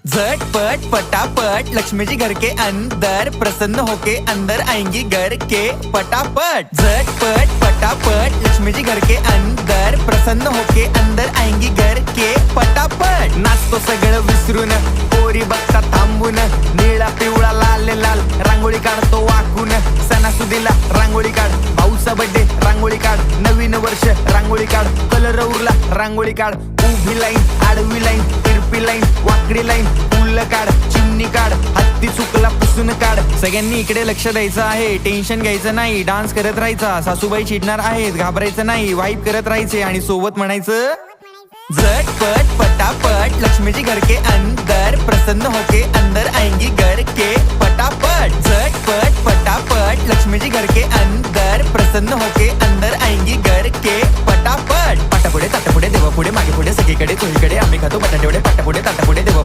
झटपट पटापट लक्ष्मी जी घर के अंदर प्रसन्न होके अंदर आएंगी घर के पटापट। झटपट पटापट लक्ष्मी जी घर के अंदर प्रसन्न होके अंदर आएंगी घर के पटापट। नाचतो सगळं विसरून पोरी बघता थांबून, निळा पिवळा लाल लाल रांगोळी काढतो वाकून। सणासुदीला रांगोळी काढ, भाऊचा बर्थडे रांगोळी काढ, नवीन वर्ष रांगोळी काढ, कलर उरला रांगोळी काढ। उभी लाईन, आडवी लाईन, तिरपी लाईन, वाकडी लाईन, फुल काढ, चिमणी काढ, हत्ती चुकला पुसून काढ। सगळ्यांनी इकडे लक्ष द्यायचं आहे, टेन्शन घ्यायचं नाही, डान्स करत राहायचा। सासूबाई चिडणार आहेत, घाबरायचं नाही, वाईप करत राहायचे आणि सोबत म्हणायचं झटपट पटापट लक्ष्मी जी घर के अंदर प्रसन्न होके अंदर आएंगी घर के पटापट। झटपट पटापट लक्ष्मी जी घर के अंदर प्रसन्न होके अंदर आएंगी घर के पटापट। पाटापुढे ताटापुढे देवापुढे मागे पुढे सगळीकडे चोहीकडे आम्ही खातो बटाटेवडे, पाटापुढे ताटापुढे देवा